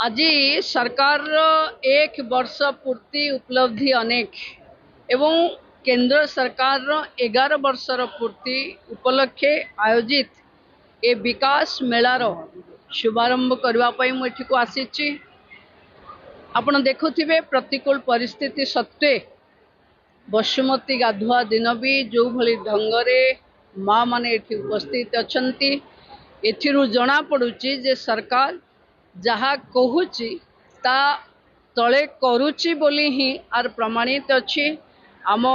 आज सरकार एक वर्ष पूर्ति उपलब्धि अनेक एवं केंद्र सरकार 11 वर्षर पूर्ति उपलक्षे आयोजित ए विकास मेलार शुभारंभ करने मुझे आसी। आपण देखुथिबे प्रतिकूल परिस्थिति सत्वे बसुमती गाधुआ दिन भी जो भली ढंगरे माँ माने एठी उपस्थित अछंती। एथिरु जना पड़ुची जे सरकार जहा कहूची ता तले करूची बोली ही आर प्रमाणित अच्छी। आम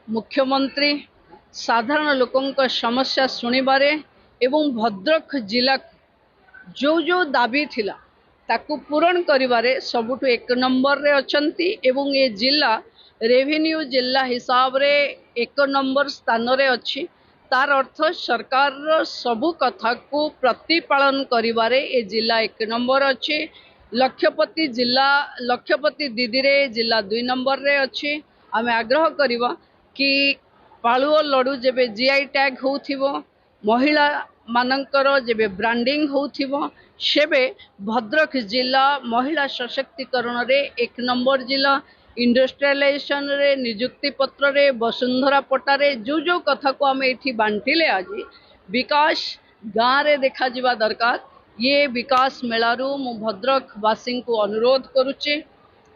मुख्यमंत्री साधारण लोकंक समस्या सुनिबारे एवं भद्रक जिला जो जो दाबी थिला ताकू पूरण करिबारे सबुठु एक नंबर रे अछंती एवं ये जिला रेवेन्यू जिला हिसाब रे एक नंबर स्थान रे अच्छी। तार अर्थ सरकार सबु कथा को प्रतिपालन करिबारे ए जिला एक नंबर अच्छी। लक्षपति जिला लक्षपति दीदी रे जिला 2 नंबर रे अच्छी। आमे आग्रह करिबा कि पालुओ लडू जेबे जीआई टैग होउथिबो महिला मानकर जेबे ब्रांडिंग होउथिबो सेबे भद्रक जिला महिला सशक्तिकरण रे एक नंबर जिला। इंडस्ट्रियलाइजेशन रे नियुक्ति पत्र रे वसुंधरा पट्टारे जो जो कथा को आम ये बांटिले आज विकास गाँव रे देखा जिबा दरकार। ये विकास मेलारू मु भद्रक वासी को अनुरोध करुचे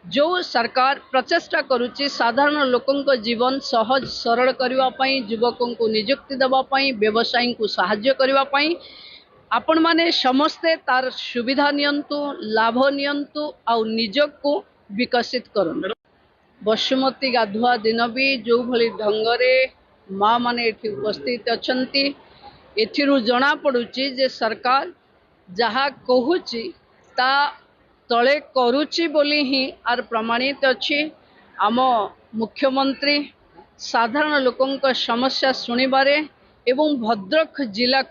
जो सरकार प्रचेष्टा करुची साधारण लोकंक जीवन सहज सरल करबा पई युवकों को नियुक्ति देबा पई व्यवसायी को सहाय्य करबा पई आपण माने समस्ते तार सुविधा नियंतु लाभ नियंतु आउ निजक को विकसित करन। बसुमती गाधुआ दिन भी जो भली ढंगरे माँ माने एठी उपस्थित अछंती। एथिरु जना पड़ुची जे सरकार जहा कहूची ता तले करूची बोली ही आर प्रमाणित अच्छी। आम मुख्यमंत्री साधारण लोकंक समस्या सुनिबारे एवं भद्रक जिला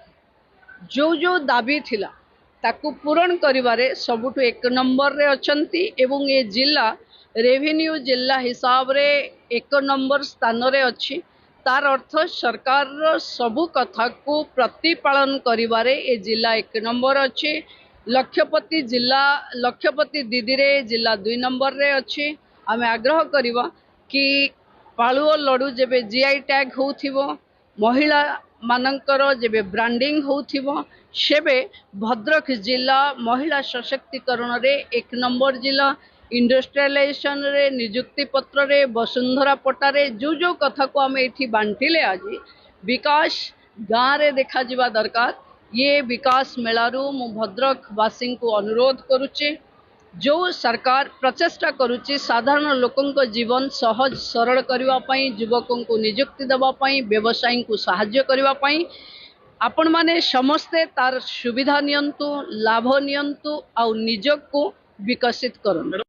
जो जो दाबी थिला ताकू पूरण करिबारे सबुठु एक नंबर रे अछंती एवं ये जिला रेवेन्यू जिला हिसाब रे एक नंबर स्थान रे अच्छी। तार अर्थ सरकार सबु कथा को प्रतिपालन करिबारे ए जिला एक नंबर अच्छी। लक्षपति जिला लक्षपति दीदी रे जिला 2 नंबर रे अच्छी। आमे आग्रह करिबा कि पालुओ लडू जेबे जीआई टैग होउथिबो महिला मानकर जेबे ब्रांडिंग होउथिबो सेबे भद्रक जिला महिला सशक्तिकरण रे एक नंबर जिला। इंडस्ट्रियलाइजेशन रे नियुक्ति पत्र रे वसुंधरा पट्टारे जो जो कथा को आम ये बांटिले आज विकास गाँव रे देखा जिबा दरकार। ये विकास मेलारू मु भद्रक वासी को अनुरोध करुचे जो सरकार प्रचेष्टा करुची साधारण लोकंक जीवन सहज सरल करबा पई युवकों को नियुक्ति देबा पई व्यवसायी को सहाय्य करबा पई आपण माने समस्ते तार सुविधा नियंतु लाभ नियंतु आउ निजक को विकसित करन।